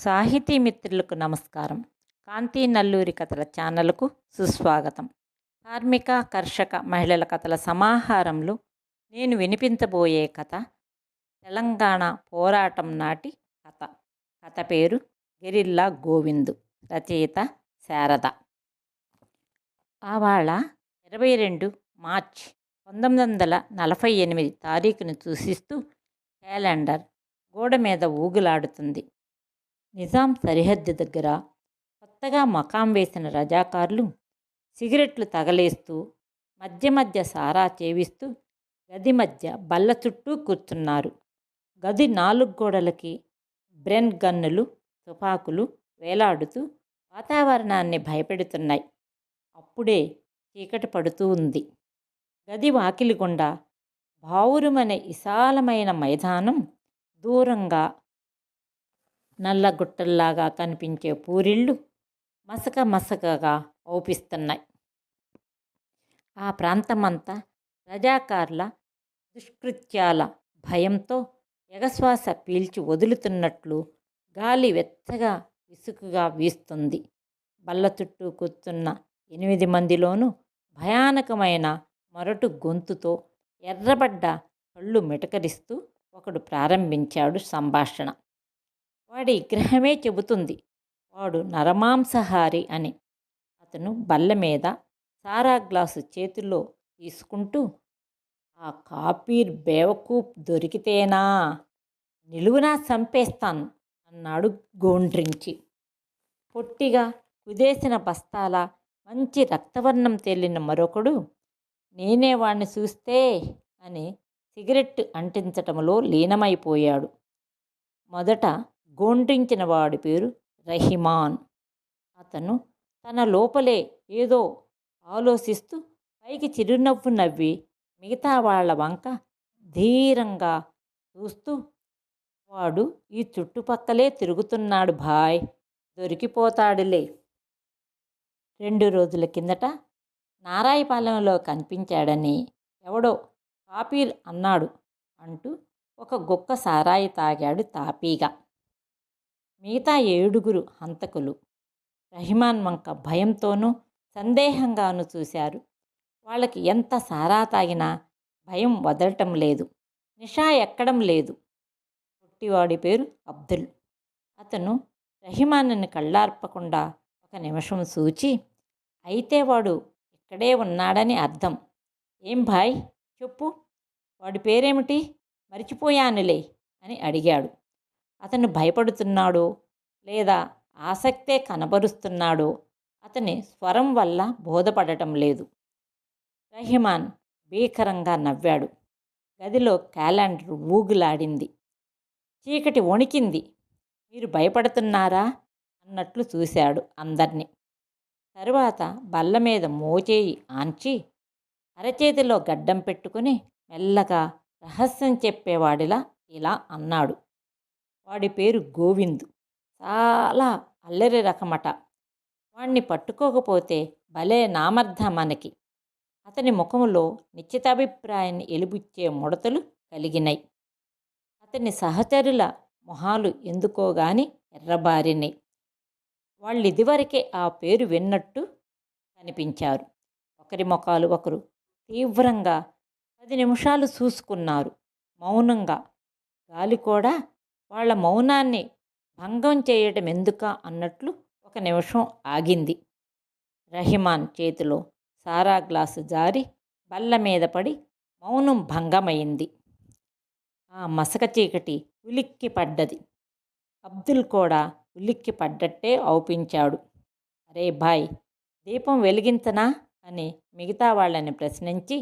సాహితీ మిత్రులకు నమస్కారం. కాంతి నల్లూరి కథల ఛానల్కు సుస్వాగతం. కార్మిక కర్షక మహిళల కథల సమాహారంలో నేను వినిపించబోయే కథ తెలంగాణ పోరాటం నాటి కథ. కథ పేరు గెరిల్లా గోవిందు. రచయిత శారద. ఆవాళ 22 మార్చి 1948 తారీఖును సూచిస్తూ క్యాలెండర్ గోడ మీద ఊగులాడుతుంది. నిజాం సరిహద్దు దగ్గర కొత్తగా మకాం వేసిన రజాకార్లు సిగరెట్లు తగలేస్తూ మధ్య మధ్య సారా చేవిస్తూ గది మధ్య బల్ల చుట్టూ కూర్చున్నారు. గది 4 గోడలకి బ్రెన్ గన్నులు, తుపాకులు వేలాడుతూ వాతావరణాన్ని భయపెడుతున్నాయి. అప్పుడే చీకటి పడుతూ ఉంది. గది వాకిలి గుండా బావురుమనే విశాలమైన మైదానం, దూరంగా నల్లగుట్టల్లాగా కనిపించే పూరిళ్ళు మసక మసకగా ఔపిస్తున్నాయి. ఆ ప్రాంతమంతా రజాకార్ల దుష్కృత్యాల భయంతో ఎగశ్వాస పీల్చి వదులుతున్నట్లు గాలి వెచ్చగా విసుగుగా వీస్తుంది. బల్ల చుట్టూ కూర్చున్న 8 మందిలోనూ భయానకమైన మొరటు గొంతుతో ఎర్రబడ్డ కళ్ళు మిటకరిస్తూ ఒకడు ప్రారంభించాడు సంభాషణ. వాడి విగ్రహమే చెబుతుంది వాడు నరమాంసాహారి అని. అతను బల్ల మీద సారా గ్లాసు చేతిలో తీసుకుంటూ, ఆ కాపీర్ బేవకూప్ దొరికితేనా నిలువునా చంపేస్తాను అన్నాడు గోండ్రించి. పొట్టిగా కుదేసిన బస్తాల మంచి రక్తవర్ణం తేలిన మరొకడు, నేనే వాణ్ణి చూస్తే అని సిగరెట్ అంటించటంలో లీనమైపోయాడు. మొదట గోండ్రించిన వాడి పేరు రహిమాన్. అతను తన లోపలే ఏదో ఆలోచిస్తూ పైకి చిరునవ్వు నవ్వి మిగతా వాళ్ళ వంక ధీరంగా చూస్తూ, వాడు ఈ చుట్టుపక్కలే తిరుగుతున్నాడు భాయ్, దొరికిపోతాడులే. 2 రోజుల కిందట నారాయపాలెంలో కనిపించాడని ఎవడో కాపీర్ అన్నాడు అంటూ ఒక గుక్క సారాయి తాగాడు తాపీగా. మిగతా 7 హంతకులు రహిమాన్ వంక భయంతోనూ సందేహంగానూ చూశారు. వాళ్ళకి ఎంత సారా తాగినా భయం వదలటం లేదు, నిషా ఎక్కడం లేదు. పుట్టివాడి పేరు అబ్దుల్. అతను రహిమాన్ని కళ్ళార్పకుండా ఒక నిమిషం చూచి, అయితే వాడు ఇక్కడే ఉన్నాడని అర్థం. ఏం భాయ్ చెప్పు, వాడి పేరేమిటి, మరిచిపోయానులే అని అడిగాడు. అతను భయపడుతున్నాడో లేదా ఆసక్తే కనబరుస్తున్నాడో అతని స్వరం వల్ల బోధపడటం లేదు. రహిమాన్ భీకరంగా నవ్వాడు. గదిలో క్యాలెండర్ ఊగులాడింది. చీకటి వణికింది. మీరు భయపడుతున్నారా అన్నట్లు చూశాడు అందర్నీ. తరువాత బల్ల మీద మోచేయి ఆంచి అరచేతిలో గడ్డం పెట్టుకుని మెల్లగా రహస్యం చెప్పేవాడిలా ఇలా అన్నాడు. వాడి పేరు గోవిందు. చాలా అల్లరి రకమట. వాణ్ణి పట్టుకోకపోతే భలే నామర్థ మనకి. అతని ముఖంలో నిశ్చితాభిప్రాయాన్ని ఎలుబుచ్చే ముడతలు కలిగినాయి. అతని సహచరుల మొహాలు ఎందుకోగాని ఎర్రబారినాయి. వాళ్ళిదివరకే ఆ పేరు విన్నట్టు కనిపించారు. ఒకరి ముఖాలు ఒకరు తీవ్రంగా 10 నిమిషాలు చూసుకున్నారు మౌనంగా. గాలి కూడా వాళ్ళ మౌనాన్ని భంగం చేయటం ఎందుకా అన్నట్లు ఒక నిమిషం ఆగింది. రహిమాన్ చేతిలో సారా గ్లాసు జారి బల్ల మీద పడి మౌనం భంగమైంది. ఆ మసక చీకటి ఉలిక్కి పడ్డది. అబ్దుల్ కూడా ఉలిక్కి పడ్డట్టే ఔపించాడు. అరే భాయ్, దీపం వెలిగించనా అని మిగతా వాళ్ళని ప్రశ్నించి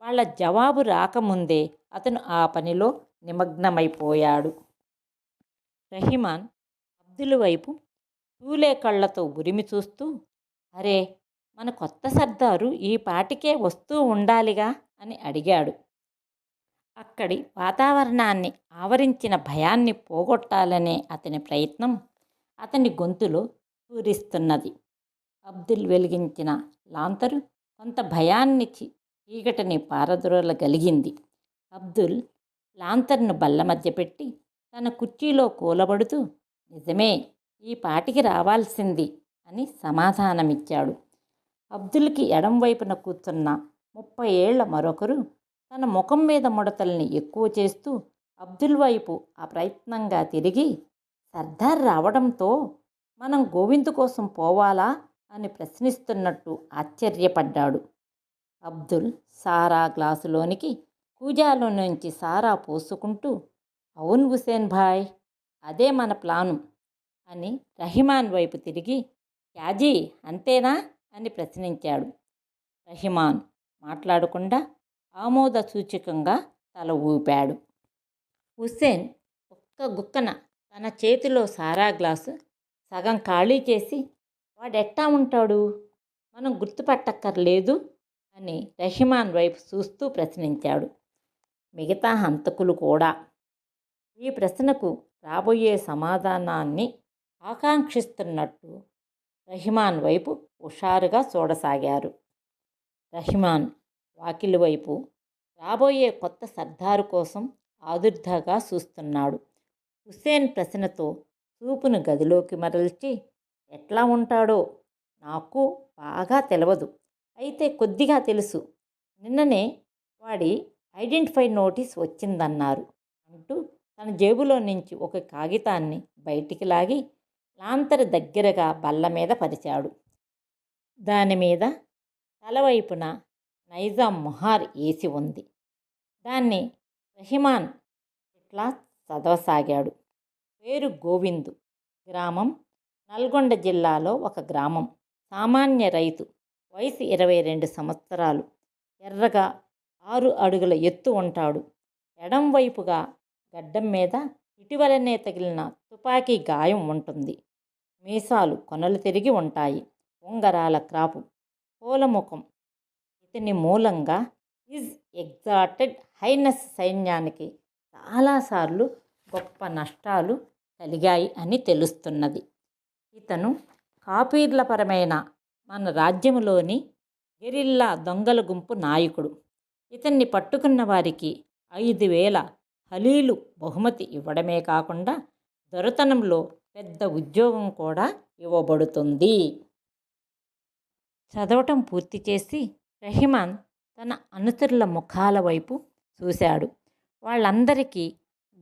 వాళ్ళ జవాబు రాకముందే అతను ఆ పనిలో నిమగ్నమైపోయాడు. రహిమాన్ అబ్దుల్ వైపు తూలే కళ్ళతో ఉరిమి చూస్తూ, అరే, మన కొత్త సర్దారు ఈ పాటికే వస్తూ ఉండాలిగా అని అడిగాడు. అక్కడి వాతావరణాన్ని ఆవరించిన భయాన్ని పోగొట్టాలనే అతని ప్రయత్నం అతని గొంతులో పూరిస్తున్నది. అబ్దుల్ వెలిగించిన లాంతరు కొంత భయాన్ని చీకటిని పారద్రోలగలిగింది. అబ్దుల్ లాంతర్ను బల్ల మధ్య పెట్టి తన కుర్చీలో కూలబడుతూ, నిజమే, ఈ పాటికి రావాల్సింది అని సమాధానమిచ్చాడు. అబ్దుల్కి ఎడం వైపున కూర్చున్న 30 ఏళ్ల మరొకరు తన ముఖం మీద ముడతల్ని ఎక్కువ చేస్తూ అబ్దుల్ వైపు అప్రయత్నంగా తిరిగి, సర్దార్ రావడంతో మనం గోవింద్ కోసం పోవాలా అని ప్రశ్నిస్తున్నట్టు ఆశ్చర్యపడ్డాడు. అబ్దుల్ సారా గ్లాసులోనికి కూజాలో నుంచి సారా పోసుకుంటూ, అవును హుసేన్ భాయ్, అదే మన ప్లాను అని రహిమాన్ వైపు తిరిగి, క్యాజీ అంతేనా అని ప్రశ్నించాడు. రహిమాన్ మాట్లాడకుండా ఆమోద సూచకంగా తల ఊపాడు. హుస్సేన్ ఒక్క గుక్కన తన చేతిలో సారా గ్లాసు సగం ఖాళీ చేసి, వాడెట్టా ఉంటాడు, మనం గుర్తుపట్టక్కర్లేదు అని రహిమాన్ వైపు చూస్తూ ప్రశ్నించాడు. మిగతా హంతకులు కూడా ఈ ప్రశ్నకు రాబోయే సమాధానాన్ని ఆకాంక్షిస్తున్నట్టు రహిమాన్ వైపు హుషారుగా చూడసాగారు. రహిమాన్ వాకిలి వైపు రాబోయే కొత్త సర్దారు కోసం ఆదుర్దాగా చూస్తున్నాడు. హుస్సేన్ ప్రశ్నతో చూపును గదిలోకి మరల్చి, ఎట్లా ఉంటాడో నాకు బాగా తెలియదు, అయితే కొద్దిగా తెలుసు. నిన్ననే వాడి ఐడెంటిఫై నోటీస్ వచ్చిందన్నారు అంటూ తన జేబులో నుంచి ఒక కాగితాన్ని బయటికి లాగి లాంతరు దగ్గరగా బల్ల మీద పరిచాడు. దానిమీద తలవైపున నైజాం మొహార్ వేసి ఉంది. దాన్ని రహిమాన్ ఇట్లా చదవసాగాడు. పేరు గోవిందు, గ్రామం నల్గొండ జిల్లాలో ఒక గ్రామం, సామాన్య రైతు, వయసు 22 సంవత్సరాలు, ఎర్రగా 6 అడుగుల ఎత్తు ఉంటాడు. ఎడం వైపుగా గడ్డం మీద ఇటీవలనే తగిలిన తుపాకీ గాయం ఉంటుంది. మీసాలు కొనలు తిరిగి ఉంటాయి. ఉంగరాల క్రాపు, పూలముఖం. ఇతని మూలంగా ఈజ్ ఎగ్జాల్టెడ్ హైనెస్ సైన్యానికి చాలాసార్లు గొప్ప నష్టాలు కలిగాయి అని తెలుస్తున్నది. ఇతను కాపీర్లపరమైన మన రాజ్యంలోని గెరిల్లా దొంగల గుంపు నాయకుడు. ఇతన్ని పట్టుకున్న వారికి 5,000 హలీలు బహుమతి ఇవ్వడమే కాకుండా దొరతనంలో పెద్ద ఉద్యోగం కూడా ఇవ్వబడుతుంది. చదవటం పూర్తి చేసి రహిమాన్ తన అనుచరుల ముఖాల వైపు చూశాడు. వాళ్ళందరికీ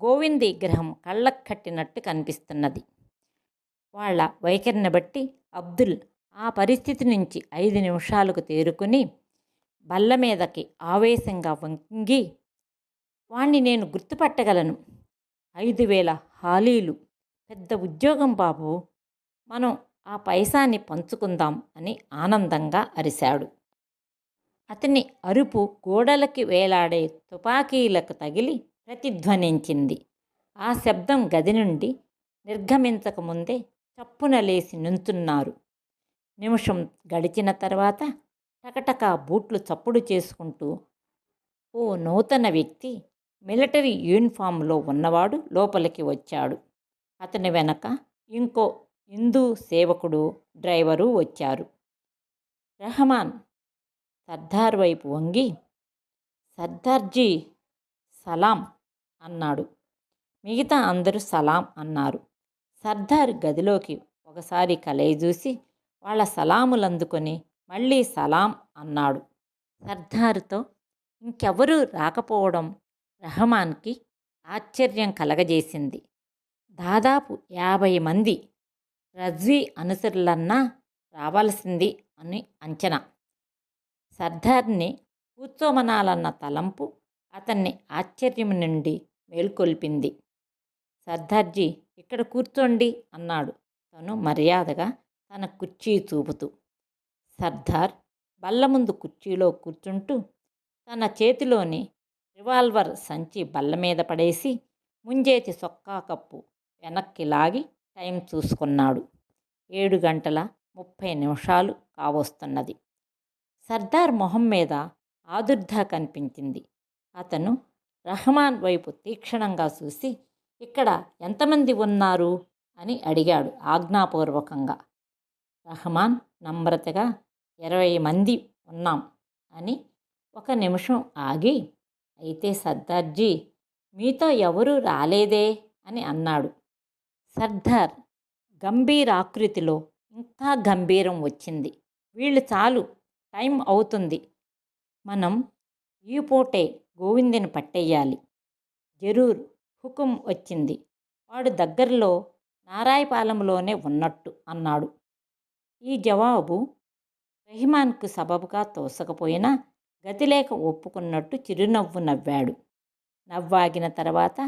గోవింద్ విగ్రహం కళ్ళకు కట్టినట్టు కనిపిస్తున్నది. వాళ్ళ వైఖరిని బట్టి అబ్దుల్ ఆ పరిస్థితి నుంచి 5 నిమిషాలకు తేరుకుని బల్ల మీదకి ఆవేశంగా వంగి, వాణ్ణి నేను గుర్తుపట్టగలను, 5,000 హాలీలు, పెద్ద ఉద్యోగం బాబు, మనం ఆ పైసాని పంచుకుందాం అని ఆనందంగా అరిశాడు. అతని అరుపు గోడలకి వేలాడే తుపాకీలకు తగిలి ప్రతిధ్వనించింది. ఆ శబ్దం గది నుండి నిర్గమించకముందే చప్పున లేచి నుంచున్నారు. నిమిషం గడిచిన తర్వాత టకటకా బూట్లు చప్పుడు చేసుకుంటూ ఓ నూతన వ్యక్తి మిలిటరీ యూనిఫామ్లో ఉన్నవాడు లోపలికి వచ్చాడు. అతని వెనక ఇంకో హిందూ సేవకుడు, డ్రైవరు వచ్చారు. రెహమాన్ సర్దార్ వైపు వంగి, సర్దార్జీ సలాం అన్నాడు. మిగతా అందరూ సలాం అన్నారు. సర్దార్ గదిలోకి ఒకసారి కలయి చూసి వాళ్ళ సలాములందుకొని మళ్ళీ సలాం అన్నాడు. సర్దార్తో ఇంకెవరూ రాకపోవడం రెహమాన్కి ఆశ్చర్యం కలగజేసింది. దాదాపు 50 మంది రజ్వీ అనుచరులన్నా రావాల్సింది అని అంచనా. సర్దార్ని కూర్చోమనాలన్న తలంపు అతన్ని ఆశ్చర్యం నుండి మేల్కొల్పింది. సర్దార్జీ ఇక్కడ కూర్చోండి అన్నాడు తను మర్యాదగా తన కుర్చీ చూపుతూ. సర్దార్ బల్ల ముందు కుర్చీలో కూర్చుంటూ తన చేతిలోని రివాల్వర్ సంచి బల్ల మీద పడేసి ముంజేతి సొక్కా కప్పు వెనక్కి లాగి టైం చూసుకున్నాడు. 7:30 కావస్తున్నది. సర్దార్ మొహం మీద ఆదుర్దా కనిపించింది. అతను రెహమాన్ వైపు తీక్షణంగా చూసి, ఇక్కడ ఎంతమంది ఉన్నారు అని అడిగాడు ఆజ్ఞాపూర్వకంగా. రెహమాన్ నమ్రతగా 20 మంది ఉన్నాం అని ఒక నిమిషం ఆగి, అయితే సర్దార్జీ మీతో ఎవరూ రాలేదే అని అన్నాడు. సర్దార్ గంభీరాకృతిలో ఇంకా గంభీరం వచ్చింది. వీళ్ళు చాలు, టైం అవుతుంది. మనం ఈ పూటే గోవిందుని పట్టేయాలి. జరూర్, హుకుం వచ్చింది. వాడు దగ్గరలో నారాయపాలెంలోనే ఉన్నట్టు అన్నాడు. ఈ జవాబు రెహమాన్కు సబబుగా తోసకపోయినా గతిలేక ఒప్పుకున్నట్టు చిరునవ్వు నవ్వాడు. నవ్వాగిన తర్వాత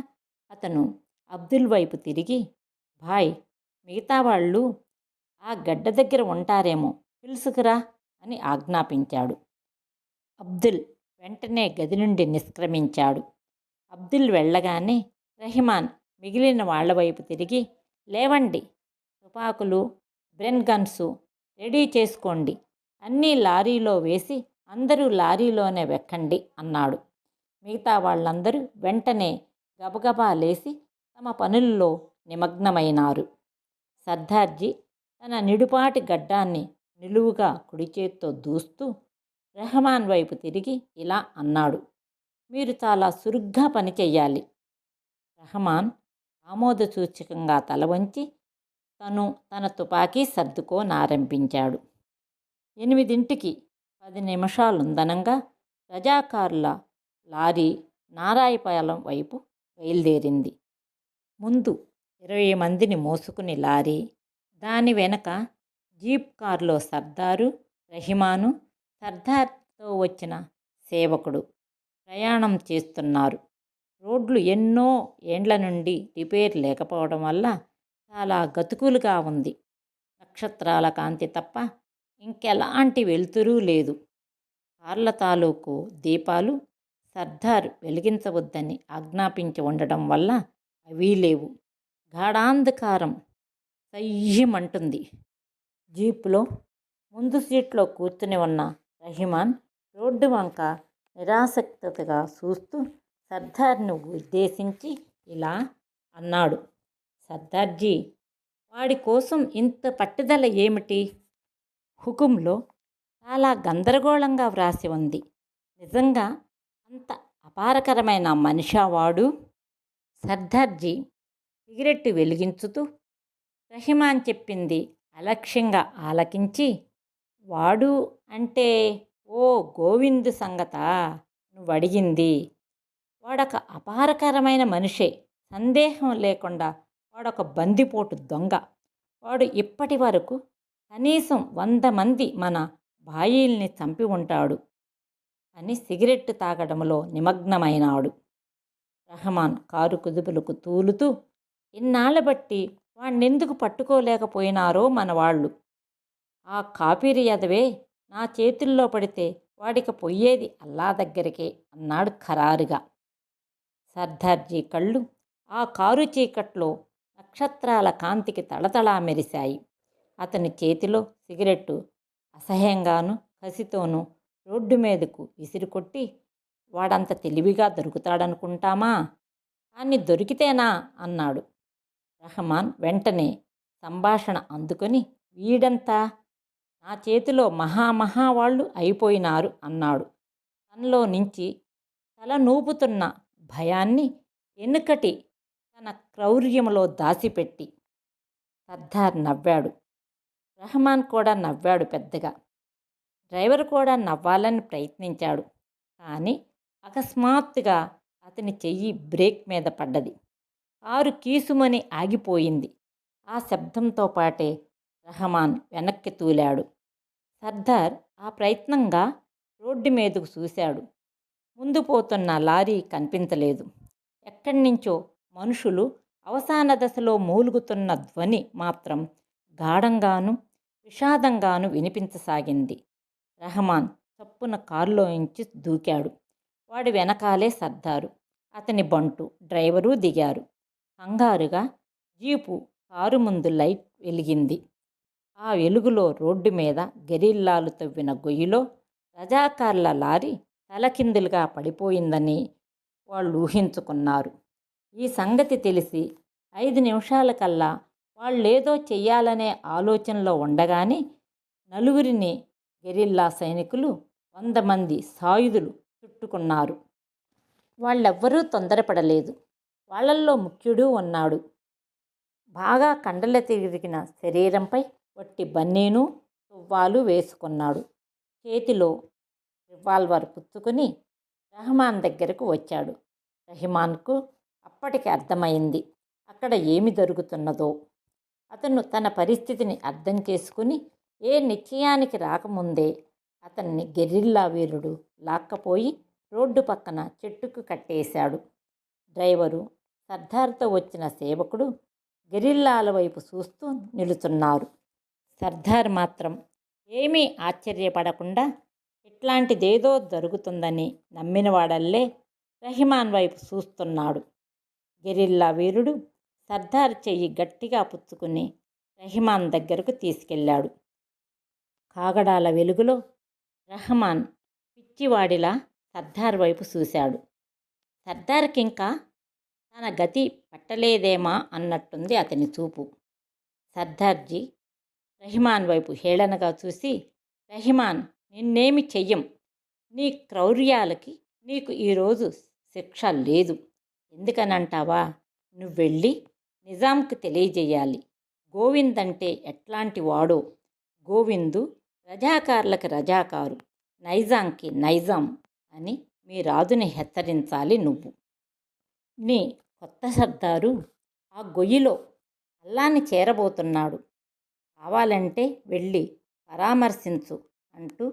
అతను అబ్దుల్ వైపు తిరిగి, భాయ్, మిగతా వాళ్ళు ఆ గడ్డ దగ్గర ఉంటారేమో, పిలుసుకురా అని ఆజ్ఞాపించాడు. అబ్దుల్ వెంటనే గది నుండి నిష్క్రమించాడు. అబ్దుల్ వెళ్ళగానే రెహమాన్ మిగిలిన వాళ్ల వైపు తిరిగి, లేవండి, తుపాకులు, బ్రెన్ గన్సు రెడీ చేసుకోండి, అన్నీ లారీలో వేసి అందరూ లారీలోనే వెక్కండి అన్నాడు. మిగతా వాళ్ళందరూ వెంటనే గబగబా లేచి తమ పనుల్లో నిమగ్నమైనారు. సర్దార్జీ తన నిడుపాటి గడ్డాన్ని నిలువుగా కుడి చేత్తో దూస్తూ రెహమాన్ వైపు తిరిగి ఇలా అన్నాడు, మీరు చాలా సురుగ్గా పని చెయ్యాలి. రెహమాన్ ఆమోదసూచకంగా తల వంచి తన తుపాకీ సర్దుకోనారంభించాడు. 8ంటికి 10 నిమిషాలుందనంగా రజాకారుల లారీ నారాయపాలెం వైపు బయలుదేరింది. ముందు 20 మందిని మోసుకుని లారీ, దాని వెనక జీప్ కారులో సర్దారు, రెహమాను, సర్దార్తో వచ్చిన సేవకుడు ప్రయాణం చేస్తున్నారు. రోడ్లు ఎన్నో ఏండ్ల నుండి రిపేర్ లేకపోవడం వల్ల చాలా గతుకులుగా ఉంది. నక్షత్రాల కాంతి తప్ప ఇంకెలాంటి వెలుతురూ లేదు. కార్ల తాలూకు దీపాలు సర్దార్ వెలిగించవద్దని ఆజ్ఞాపించి ఉండడం వల్ల అవీ లేవు. గాఢాంధకారం సయ్యమంటుంది. జీపులో ముందు సీట్లో కూర్చుని ఉన్న రెహమాన్ రోడ్డు వంక నిరాసక్తగా చూస్తూ సర్దార్ను ఉద్దేశించి ఇలా అన్నాడు, సర్దార్జీ, వాడి కోసం ఇంత పట్టుదల ఏమిటి? హుకుంలో చాలా గందరగోళంగా వ్రాసి ఉంది. నిజంగా అంత అపారకరమైన మనిషా వాడు? సర్దార్జీ సిగరెట్టు వెలిగించుతూ రెహమాన్ చెప్పింది అలక్ష్యంగా ఆలకించి, వాడు అంటే ఓ గోవిందు సంగతా నువ్వడిగింది? వాడొక అపారకరమైన మనిషే, సందేహం లేకుండా. వాడొక బందిపోటు దొంగ. వాడు ఇప్పటి వరకు కనీసం 100 మంది మన బాయీల్ని చంపి ఉంటాడు అని సిగరెట్టు తాగడంలో నిమగ్నమైనాడు. రెహమాన్ కారు కుదుపులకు తూలుతూ, ఇన్నాళ్ళ బట్టి వాణ్ణెందుకు పట్టుకోలేకపోయినారో మనవాళ్ళు. ఆ కాపీరి యదవే నా చేతుల్లో పడితే వాడికి పొయ్యేది అల్లా దగ్గరికే అన్నాడు ఖరారుగా. సర్దార్జీ కళ్ళు ఆ కారు చీకట్లో నక్షత్రాల కాంతికి తళతళా మెరిశాయి. అతని చేతిలో సిగరెట్టు అసహ్యంగాను కసితోనూ రోడ్డు మీదకు విసిరికొట్టి, వాడంత తెలివిగా దొరుకుతాడనుకుంటామా? కానీ దొరికితేనా అన్నాడు. రెహమాన్ వెంటనే సంభాషణ అందుకొని, వీడంతా నా చేతిలో మహావాళ్ళు అయిపోయినారు అన్నాడు. తనలో నుంచి తల నూపుతున్న భయాన్ని ఎనుకటి తన క్రౌర్యంలో దాచిపెట్టి. సర్దార్ నవ్వాడు. రెహమాన్ కూడా నవ్వాడు పెద్దగా. డ్రైవర్ కూడా నవ్వాలని ప్రయత్నించాడు. కానీ అకస్మాత్తుగా అతని చెయ్యి బ్రేక్ మీద పడ్డది. కారు కీసుమని ఆగిపోయింది. ఆ శబ్దంతో పాటే రెహమాన్ వెనక్కి తూలాడు. సర్దార్ ఆ ప్రయత్నంగా రోడ్డు మీదకు చూశాడు. ముందు పోతున్న లారీ కనిపించలేదు. ఎక్కడి నుంచో మనుషులు అవసాన దశలో మూలుగుతున్న ధ్వని మాత్రం గాఢంగాను విషాదంగాను వినిపించసాగింది. రెహమాన్ చప్పున కారులోంచి దూకాడు. వాడి వెనకాలే సర్దారు, అతని బంటు, డ్రైవరు దిగారు. కంగారుగా జీపు కారు ముందు లైట్ వెలిగింది. ఆ వెలుగులో రోడ్డు మీద గెరిల్లాలు తవ్విన గొయ్యిలో రజాకార్ల లారీ తలకిందులుగా పడిపోయిందని వాళ్ళు ఊహించుకున్నారు. ఈ సంగతి తెలిసి 5 నిమిషాలకల్లా వాళ్ళేదో చెయ్యాలనే ఆలోచనలో ఉండగానే 4 గెరిల్లా సైనికులు 100 మంది సాయుధులు చుట్టుకున్నారు. వాళ్ళెవ్వరూ తొందరపడలేదు. వాళ్ళల్లో ముఖ్యుడు ఉన్నాడు. బాగా కండలు తిరిగిన శరీరంపై వట్టి బన్నీను తువ్వాలు వేసుకున్నాడు. చేతిలో రివాల్వర్ పుచ్చుకుని రెహమాన్ దగ్గరకు వచ్చాడు. రెహమాన్కు అప్పటికి అర్థమైంది అక్కడ ఏమి జరుగుతున్నదో. అతను తన పరిస్థితిని అర్థం చేసుకుని ఏ నిశ్చయానికి రాకముందే అతన్ని గెరిల్లా వీరుడు లాక్కపోయి రోడ్డు పక్కన చెట్టుకు కట్టేశాడు. డ్రైవరు, సర్దార్తో వచ్చిన సేవకుడు గెరిల్లాల వైపు చూస్తూ నిలుచున్నారు. సర్దార్ మాత్రం ఏమీ ఆశ్చర్యపడకుండా ఇట్లాంటిదేదో జరుగుతుందని నమ్మినవాడల్లే రెహమాన్ వైపు చూస్తున్నాడు. గెరిల్లా వీరుడు సర్దార్ చెయ్యి గట్టిగా పుచ్చుకుని రెహమాన్ దగ్గరకు తీసుకెళ్ళాడు. కాగడాల వెలుగులో రెహమాన్ పిచ్చివాడిలా సర్దార్ వైపు చూశాడు. సర్దార్కింకా తన గతి పట్టలేదేమా అన్నట్టుంది అతని చూపు. సర్దార్జీ రెహమాన్ వైపు హేళనగా చూసి, రెహమాన్, నిన్నేమి చెయ్యం. నీ క్రౌర్యాలకి నీకు ఈరోజు శిక్ష లేదు. ఎందుకనంటావా? నువ్వెళ్ళి నిజాంకి తెలియజేయాలి గోవింద్ అంటే ఎట్లాంటి వాడో. గోవిందు రజాకార్లకి రజాకారు, నైజాంకి నైజాం అని మీ రాజుని హెచ్చరించాలి నువ్వు. నీ కొత్త సర్దారు ఆ గొయ్యిలో అల్లాన్ని చేరబోతున్నాడు. కావాలంటే వెళ్ళి పరామర్శించు అంటూ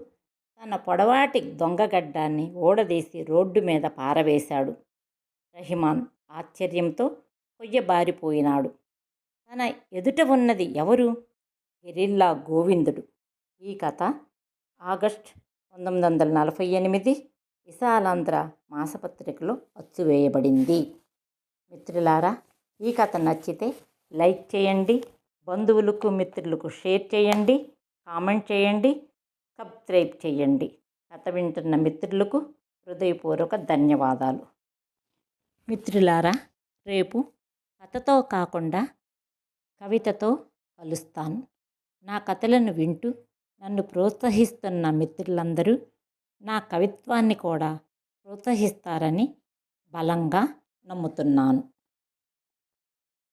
తన పొడవాటి దొంగగడ్డాన్ని ఊడదీసి రోడ్డు మీద పారవేశాడు. రెహమాన్ ఆశ్చర్యంతో కొయ్యబారిపోయినాడు. తన ఎదుట ఉన్నది ఎవరు? గెరిల్లా గోవిందుడు. ఈ కథ ఆగస్ట్ 1948 విశాలాంధ్ర మాసపత్రికలో అచ్చువేయబడింది. మిత్రులారా, ఈ కథ నచ్చితే లైక్ చేయండి, బంధువులకు మిత్రులకు షేర్ చేయండి, కామెంట్ చేయండి, సబ్స్క్రైబ్ చేయండి. కథ వింటున్న మిత్రులకు హృదయపూర్వక ధన్యవాదాలు. మిత్రులారా, రేపు కథతో కాకుండా కవితతో కలుస్తాను. నా కథలను వింటూ నన్ను ప్రోత్సహిస్తున్న మిత్రులందరూ నా కవిత్వాన్ని కూడా ప్రోత్సహిస్తారని బలంగా నమ్ముతున్నాను.